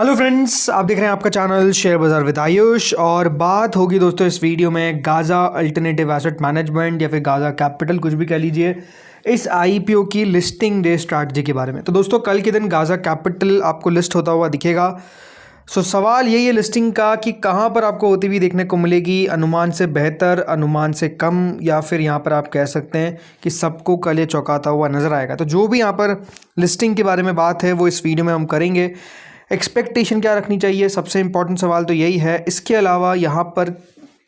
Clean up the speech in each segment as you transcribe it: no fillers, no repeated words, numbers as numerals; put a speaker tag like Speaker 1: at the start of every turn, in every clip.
Speaker 1: Hello friends, आप देख रहे हैं आपका चैनल शेयर बाजार विद आयुष। और बात होगी दोस्तों इस वीडियो में गाजा अल्टरनेटिव एसेट मैनेजमेंट या फिर गाजा कैपिटल, कुछ भी कह लीजिए, इस आईपीओ की लिस्टिंग डे स्ट्रैटेजी के बारे में। तो दोस्तों कल के दिन गाजा कैपिटल आपको लिस्ट होता हुआ दिखेगा। सवाल यही है लिस्टिंग का कि कहाँ पर आपको होती हुई देखने को मिलेगी, अनुमान से बेहतर, अनुमान से कम, या फिर यहाँ पर आप कह सकते हैं कि सबको कल ये चौंकाता हुआ नजर आएगा। तो जो भी यहाँ पर लिस्टिंग के बारे में बात है वो इस वीडियो में हम करेंगे। एक्सपेक्टेशन क्या रखनी चाहिए, सबसे इंपॉर्टेंट सवाल तो यही है। इसके अलावा यहाँ पर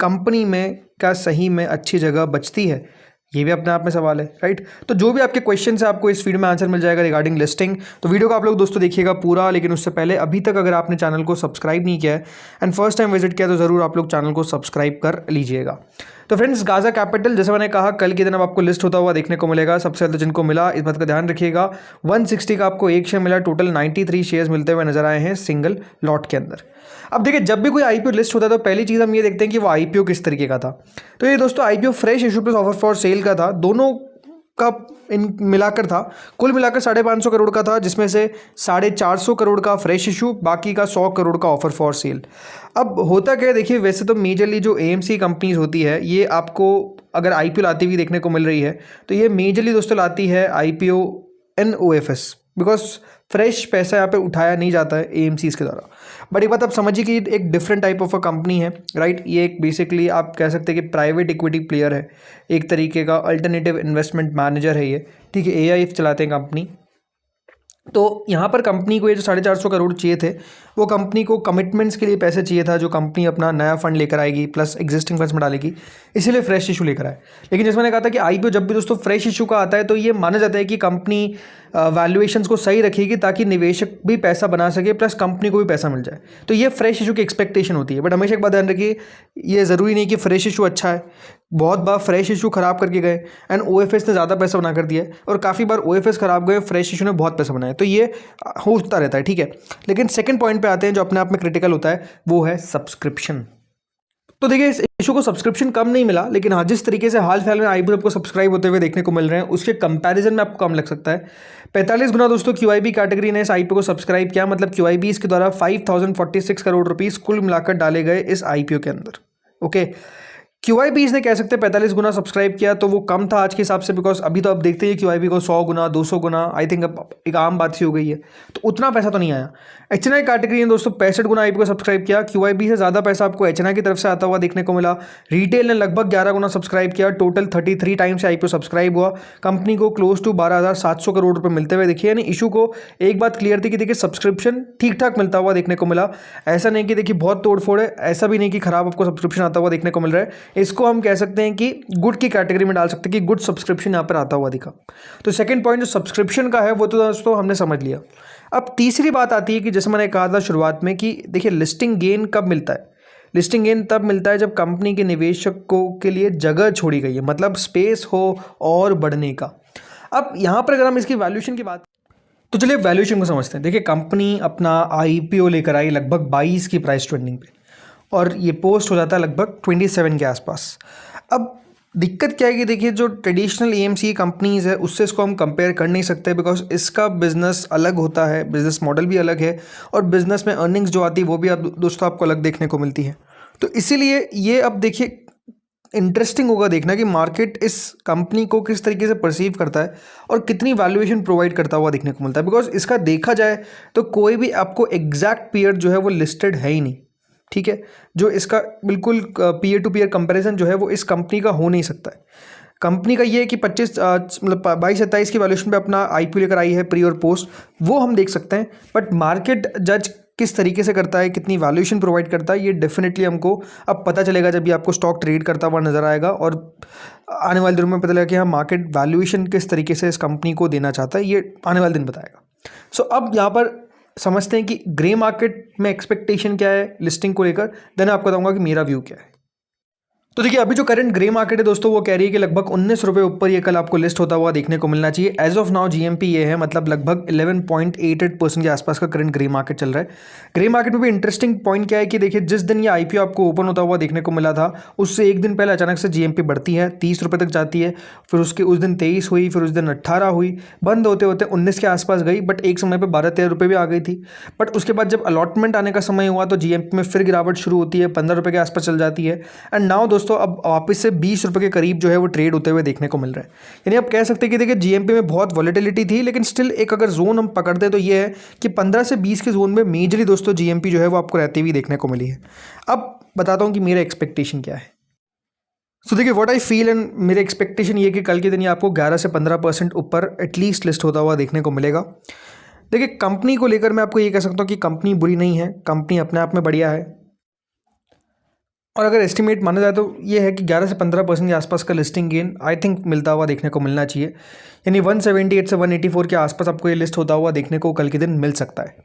Speaker 1: कंपनी में क्या सही में अच्छी जगह बचती है, ये भी अपने आप में सवाल है, राइट। तो जो भी आपके क्वेश्चन है आपको इस वीडियो में आंसर मिल जाएगा रिगार्डिंग लिस्टिंग। तो वीडियो को आप लोग दोस्तों देखिएगा पूरा, लेकिन उससे पहले अभी तक अगर आपने चैनल को सब्सक्राइब नहीं किया है एंड फर्स्ट टाइम विजिट किया तो ज़रूर आप लोग चैनल को सब्सक्राइब कर लीजिएगा। तो फ्रेंड्स, गाजा कैपिटल जैसे मैंने कहा कल के दिन अब आपको लिस्ट होता हुआ देखने को मिलेगा। सबसे पहले जिनको मिला इस बात का ध्यान रखिएगा, 160 का आपको एक शेयर मिला, टोटल 93 शेयर्स मिलते हुए नजर आए हैं सिंगल लॉट के अंदर। अब देखिए, जब भी कोई आईपीओ लिस्ट होता है तो पहली चीज़ हम ये देखते हैं कि वो आईपीओ किस तरीके का था। तो ये दोस्तों IPO fresh issue plus offer for sale का था, दोनों का इन मिलाकर था। कुल मिलाकर 550 करोड़ का था, जिसमें से 450 करोड़ का फ्रेश इशू, बाकी का 100 करोड़ का ऑफर फॉर सेल। अब होता क्या है, देखिए वैसे तो मेजरली जो एएमसी कंपनीज होती है ये आपको अगर आईपीओ लाती हुई देखने को मिल रही है तो ये मेजरली दोस्तों लाती है आईपीओ एनओएफएस, बिकॉज फ्रेश पैसा यहाँ पे उठाया नहीं जाता है एएमसीज के द्वारा। बट एक बात आप समझिए कि एक different type of a company है, राइट। ये एक बेसिकली आप कह सकते हैं कि प्राइवेट इक्विटी प्लेयर है, एक तरीके का अल्टरनेटिव इन्वेस्टमेंट मैनेजर है ये, ठीक है। एआईएफ चलाते हैं कंपनी। तो यहाँ पर कंपनी को ये जो 450 करोड़ चाहिए थे वो कंपनी को कमिटमेंट्स के लिए पैसे चाहिए था, जो कंपनी अपना नया फंड लेकर आएगी प्लस एग्जिस्टिंग फंड्स में डालेगी, इसीलिए फ्रेश इशू लेकर आए। लेकिन जैसे मैंने कहा था कि आईपीओ जब भी दोस्तों फ्रेश इशू का आता है तो ये माना जाता है कि कंपनी वैल्यूएशंस को सही रखेगी ताकि निवेशक भी पैसा बना सके प्लस कंपनी को भी पैसा मिल जाए। तो ये फ्रेश इशू की एक्सपेक्टेशन होती है। बट हमेशा एक बात ध्यान रखिए, ये ज़रूरी नहीं कि फ्रेश इशू अच्छा है। बहुत बार फ्रेश इशू खराब करके गए एंड ओएफएस ने ज़्यादा पैसा बना कर दिया है, और काफ़ी बार ओएफएस खराब गए, फ्रेश इशू ने बहुत पैसा बनाया। तो ये होता रहता है, ठीक है। लेकिन सेकंड पॉइंट पे आते हैं जो अपने आप में क्रिटिकल होता है, वो है सब्सक्रिप्शन। तो देखिए, इस इशू को सब्सक्रिप्शन कम नहीं मिला, लेकिन हाँ जिस तरीके से हाल फिलहाल में आईपीओ आपको सब्सक्राइब होते हुए देखने को मिल रहे हैं उसके कंपैरिजन में आपको कम लग सकता है। 45 गुना दोस्तों क्यूआईबी कैटेगरी ने इस आईपीओ को सब्सक्राइब किया, मतलब क्यूआईबी इसके द्वारा 5046 करोड़ रुपीस कुल मिलाकर डाले गए इस आईपीओ के अंदर। ओके, क्यूआईबी ने कह सकते हैं 45 गुना सब्सक्राइब किया, तो वो कम था आज के हिसाब से, बिकॉज अभी तो आप देखते हैं क्यूआईबी को 100 गुना 200 गुना आई थिंक अब एक आम बात सी हो गई है, तो उतना पैसा तो नहीं आया। एचएनआई कैटेगरी ने दोस्तों 65 गुना आईपीओ को सब्सक्राइब किया, क्यूआईबी से ज़्यादा पैसा आपको एचएनआई की तरफ से आता हुआ देखने को मिला। रिटेल ने लगभग 11 गुना सब्सक्राइब किया, टोटल 33 टाइम से आईपीओ सब्सक्राइब हुआ, कंपनी को क्लोज टू 12,700 करोड़ रुपये मिलते हुए देखिए। यानी इशू को एक बात क्लियर थी कि देखिए सब्सक्रिप्शन ठीक ठाक मिलता हुआ देखने को मिला, ऐसा नहीं कि देखिए बहुत तोड़फोड़ है, ऐसा भी नहीं कि खराब आपको सब्सक्रिप्शन आता हुआ देखने को मिल रहा है। इसको हम कह सकते हैं कि गुड की कैटेगरी में डाल सकते हैं कि गुड सब्सक्रिप्शन यहाँ पर आता हुआ दिखा। तो सेकंड पॉइंट जो सब्सक्रिप्शन का है वो तो दोस्तों हमने समझ लिया। अब तीसरी बात आती है कि जैसे मैंने कहा था शुरुआत में कि देखिए लिस्टिंग गेन कब मिलता है। लिस्टिंग गेन तब मिलता है जब कंपनी के निवेशकों के लिए जगह छोड़ी गई है, मतलब स्पेस हो और बढ़ने का। अब यहाँ पर अगर हम इसकी वैल्यूएशन की बात, तो चलिए वैल्यूएशन को समझते हैं। देखिए कंपनी अपना आईपीओ लेकर आई लगभग 22 की प्राइस ट्रेंडिंग पे, और ये पोस्ट हो जाता है लगभग 27 के आसपास। अब दिक्कत क्या है कि देखिए जो ट्रेडिशनल एएमसी कंपनीज है उससे इसको हम कंपेयर कर नहीं सकते, बिकॉज इसका बिजनेस अलग होता है, बिजनेस मॉडल भी अलग है, और बिजनेस में अर्निंग्स जो आती है वो भी आप दोस्तों आपको अलग देखने को मिलती है। तो इसीलिए ये अब देखिए इंटरेस्टिंग होगा देखना कि मार्केट इस कंपनी को किस तरीके से परसीव करता है और कितनी वैल्यूएशन प्रोवाइड करता हुआ देखने को मिलता है। बिकॉज इसका देखा जाए तो कोई भी आपको एग्जैक्ट पीयर जो है वो लिस्टेड है ही नहीं, ठीक है। जो इसका बिल्कुल पीयर टू पीयर कंपैरिजन जो है वो इस कंपनी का हो नहीं सकता है। कंपनी का ये है कि 22-27 की वैल्यूएशन पे अपना आईपीओ लेकर आई है, प्री और पोस्ट, वो हम देख सकते हैं। बट मार्केट जज किस तरीके से करता है, कितनी वैल्यूएशन प्रोवाइड करता है, ये डेफिनेटली हमको अब पता चलेगा जब भी आपको स्टॉक ट्रेड करता हुआ नजर आएगा, और आने वाले दिनों में पता लगेगा कि हाँ मार्केट वैल्यूएशन किस तरीके से इस कंपनी को देना चाहता है, ये आने वाले दिन बताएगा। सो अब यहाँ पर समझते हैं कि ग्रे मार्केट में एक्सपेक्टेशन क्या है लिस्टिंग को लेकर, देन आपको बताऊंगा कि मेरा व्यू क्या है। तो देखिए अभी जो करंट ग्रे मार्केट है दोस्तों वो कह रही है कि लगभग 19 रुपये ऊपर ये कल आपको लिस्ट होता हुआ देखने को मिलना चाहिए। एज ऑफ नाउ जीएमपी ये है, मतलब लगभग 11.88% के आसपास का करंट ग्रे मार्केट चल रहा है। ग्रे मार्केट में भी इंटरेस्टिंग पॉइंट क्या है कि देखिए जिस दिन ये आईपीओ आपको ओपन होता हुआ देखने को मिला था उससे एक दिन पहले अचानक से जीएमपी बढ़ती है, 30 रुपये तक जाती है, फिर उसके उस दिन 23 हुई, फिर उस दिन 18 हुई, बंद होते होते 19 के आसपास गई, बट एक समय पर 12-13 रुपये भी आ गई थी। बट उसके बाद जब अलॉटमेंट आने का समय हुआ तो जीएमपी में फिर गिरावट शुरू होती है, 15 रुपये के आसपास चल जाती है। एंड नाउ दोस्तों अब वापस से 20 रुपये के करीब जो है वो ट्रेड होते हुए देखने को मिल रहा है। यानी आप कह सकते हैं कि देखिए जीएमपी में बहुत वॉलेटिलिटी थी, लेकिन स्टिल एक अगर जोन हम पकड़ते तो ये है कि 15 से 20 के जोन में मेजरली दोस्तों जीएमपी जो है वो आपको रहती हुई देखने को मिली है। अब बताता हूँ कि मेरा एक्सपेक्टेशन क्या है। सो देखिए व्हाट आई फील एंड मेरे एक्सपेक्टेशन ये कि कल के दिन ये आपको 11 से 15% ऊपर एटलीस्ट लिस्ट होता हुआ देखने को मिलेगा। देखिए कंपनी को लेकर मैं आपको ये कह सकता हूँ कि कंपनी बुरी नहीं है, कंपनी अपने आप में बढ़िया है, और अगर एस्टिमेट माना जाए तो ये है कि 11 से 15% के आसपास का लिस्टिंग गेन आई थिंक मिलता हुआ देखने को मिलना चाहिए। यानी 178 से 184 के आसपास आपको ये लिस्ट होता हुआ देखने को कल के दिन मिल सकता है।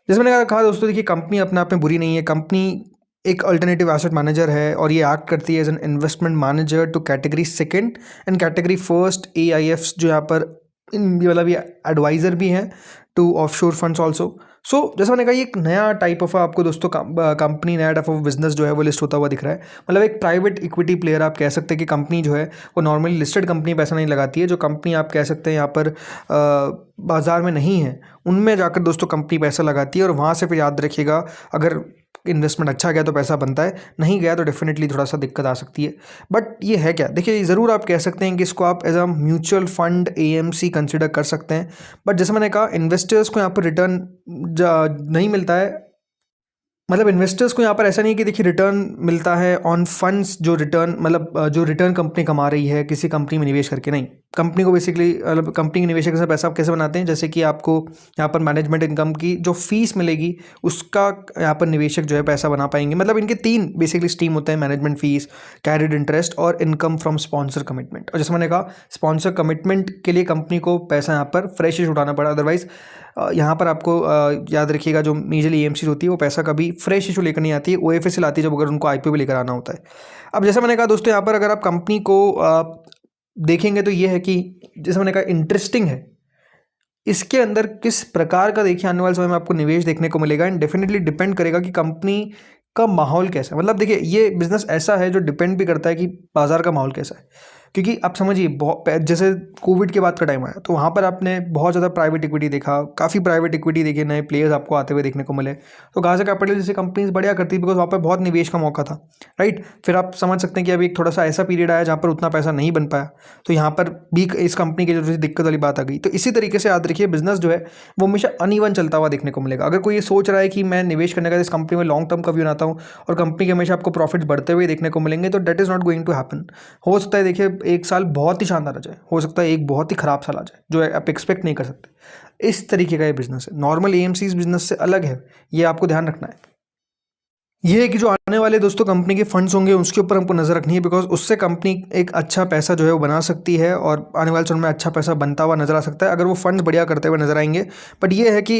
Speaker 1: जैसे मैंने कहा दोस्तों, देखिए कंपनी अपने आप में बुरी नहीं है, कंपनी एक अल्टरनेटिव एसेट मैनेजर है और ये एक्ट करती है as an investment manager to category second and category first AIFs, जो यहाँ पर मतलब ये एडवाइज़र भी हैं to offshore funds also. So जैसा मैंने कहा ये एक नया टाइप ऑफ आपको दोस्तों कंपनी, नया टाइप ऑफ बिजनेस जो है वो लिस्ट होता हुआ दिख रहा है। मतलब एक प्राइवेट इक्विटी प्लेयर आप कह सकते हैं कि कंपनी जो है वो नॉर्मली लिस्टेड कंपनी पैसा नहीं लगाती है। जो कंपनी आप कह सकते हैं यहाँ पर बाज़ार में नहीं है उनमें जाकर दोस्तों कंपनी पैसा लगाती है, और वहाँ से फिर याद रखिएगा अगर इन्वेस्टमेंट अच्छा गया तो पैसा बनता है, नहीं गया तो डेफिनेटली थोड़ा सा दिक्कत आ सकती है। बट ये है क्या, देखिए ज़रूर आप कह सकते हैं कि इसको आप as a mutual fund AMC consider कर सकते हैं। बट जैसे मैंने कहा इन्वेस्टर्स को यहाँ पर रिटर्न नहीं मिलता है, मतलब इन्वेस्टर्स को यहाँ पर ऐसा नहीं है कि देखिए रिटर्न मिलता है ऑन फंड्स, जो रिटर्न मतलब जो रिटर्न कंपनी कमा रही है किसी कंपनी में निवेश करके, नहीं। कंपनी को बेसिकली मतलब कंपनी के निवेशक से पैसा आप कैसे बनाते हैं, जैसे कि आपको यहाँ पर मैनेजमेंट इनकम की जो फीस मिलेगी उसका यहाँ पर निवेशक जो है पैसा बना पाएंगे। मतलब इनके 3 बेसिकली स्ट्रीम होते हैं, मैनेजमेंट फीस, कैरिड इंटरेस्ट और इनकम फ्रॉम स्पॉन्सर कमिटमेंट। और जैसे मैंने कहा स्पॉन्सर कमिटमेंट के लिए कंपनी को पैसा यहाँ पर फ्रेश उठाना पड़ा, अदरवाइज यहाँ पर आपको याद रखिएगा जो मेजरली AMC होती है वो पैसा कभी फ्रेश इशू लेकर नहीं आती है, OFS से लाती है जब अगर उनको IPO भी लेकर आना होता है। अब जैसा मैंने कहा दोस्तों यहाँ पर अगर आप कंपनी को देखेंगे तो ये है कि जैसे मैंने कहा इंटरेस्टिंग है, इसके अंदर किस प्रकार का देखिए आने वाले समय में आपको निवेश देखने को मिलेगा, एंड डेफिनेटली डिपेंड करेगा कि कंपनी का माहौल कैसा है। मतलब देखिए ये बिजनेस ऐसा है जो डिपेंड भी करता है कि बाजार का माहौल कैसा है, क्योंकि आप समझिए जैसे कोविड के बाद का टाइम आया तो वहाँ पर आपने बहुत ज़्यादा प्राइवेट इक्विटी देखा, काफ़ी प्राइवेट इक्विटी देखे, नए प्लेयर्स आपको आते हुए देखने को मिले। तो गाज़ा कैपिटल जैसी कंपनीज बढ़िया करती बिकॉज वहाँ पर बहुत निवेश का मौका था, राइट। फिर आप समझ सकते हैं कि अभी एक थोड़ा सा ऐसा पीरियड आया जहाँ पर उतना पैसा नहीं बन पाया, तो यहाँ पर भी इस कंपनी की जो दिक्कत वाली बात आ गई। तो इसी तरीके से याद रखिए बिजनेस जो है वो हमेशा अनइवन चलता हुआ देखने को मिलेगा। अगर कोई ये सोच रहा है कि मैं निवेश करने का इस कंपनी में लॉन्ग टर्म का व्यू बनाता हूँ और कंपनी के हमेशा आपको प्रॉफिट्स बढ़ते हुए देखने को मिलेंगे, तो debt is not going to happen. हो सकता है देखिए एक साल बहुत ही शानदार आ जाए, हो सकता है एक बहुत ही ख़राब साल आ जाए जो आप एक्सपेक्ट नहीं कर सकते। इस तरीके का ये बिजनेस है, नॉर्मल AMC's बिजनेस से अलग है, ये आपको ध्यान रखना है। ये है कि जो आने वाले दोस्तों कंपनी के फंड्स होंगे उसके ऊपर हमको नज़र रखनी है, बिकॉज उससे कंपनी एक अच्छा पैसा जो है वो बना सकती है और आने वाले समय में अच्छा पैसा बनता हुआ नज़र आ सकता है अगर वो फंड्स बढ़िया करते हुए नजर आएंगे। बट ये है कि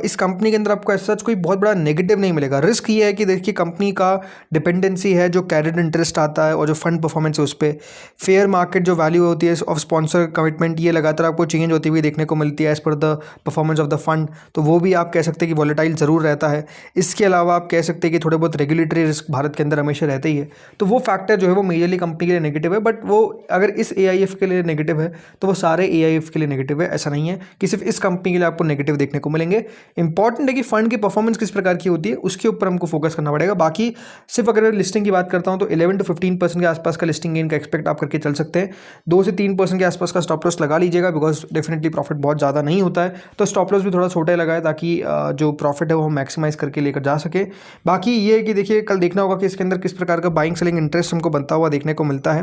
Speaker 1: इस कंपनी के अंदर आपको ऐसा कोई बहुत बड़ा नेगेटिव नहीं मिलेगा। रिस्क ये है कि देखिए कंपनी का डिपेंडेंसी है जो कैरिड इंटरेस्ट आता है और जो फंड परफॉर्मेंस है उस पर, फेयर मार्केट जो वैल्यू होती है ऑफ स्पॉन्सर कमिटमेंट ये लगातार आपको चेंज होती हुई देखने को मिलती है as per the performance of the fund, तो वो भी आप कह सकते हैं कि वॉलेटाइल ज़रूर रहता है। इसके अलावा आप कह सकते हैं कि थोड़े बहुत रेगुलेटरी रिस्क भारत के अंदर हमेशा रहते ही है, तो वो फैक्टर जो है वो मेजरली कंपनी के लिए नेगेटिव है। बट वो अगर इस AIF के लिए नेगेटिव है तो वो सारे AIF के लिए नेगेटिव है, ऐसा नहीं है कि सिर्फ इस कंपनी के लिए आपको नेगेटिव देखने को मिलेंगे। इंपॉर्टेंट है कि फंड की परफॉर्मेंस किस प्रकार की होती है उसके ऊपर हमको फोकस करना पड़ेगा। बाकी सिर्फ अगर लिस्टिंग की बात करता हूँ तो 11 से 15% के आसपास का लिस्टिंग गेन का एक्सपेक्ट आप करके चल सकते हैं। 2 से 3% के आसपास का स्टॉप लॉस लगा लीजिएगा, बिकॉज डेफिनेटली प्रॉफिट बहुत ज़्यादा नहीं होता है, तो स्टॉप लॉस भी थोड़ा छोटा ही लगाए ताकि जो प्रॉफिट है वो हम मैक्सिमाइज करके लेकर जा सके। बाकी ये है कि देखिए कल देखना होगा कि इसके अंदर किस प्रकार का बाइंग सेलिंग इंटरेस्ट हमको बनता हुआ देखने को मिलता है।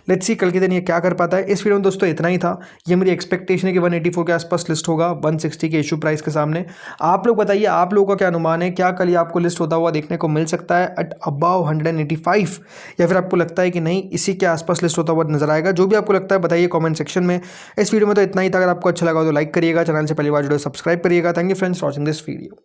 Speaker 1: लेट्स सी कल के दिन ये क्या कर पाता है। इस वीडियो में दोस्तों इतना ही था। ये मेरी एक्सपेक्टेशन है कि 184 के आसपास लिस्ट होगा 160 के इशू प्राइस के सामने। आप लोग बताइए आप लोगों का क्या अनुमान है, क्या कल ये आपको लिस्ट होता हुआ देखने को मिल सकता है एट अबाव 185, या फिर आपको लगता है कि नहीं इसी के आसपास लिस्ट होता हुआ नजर आएगा। जो भी आपको लगता है बताइए कॉमेंट सेक्शन में। इस वीडियो में तो इतना ही था। अगर आपको अच्छा लगा तो लाइक करिएगा, चैनल से पहली बार वीडियो सब्सक्राइब करिएगा। Thank you friends for watching this video.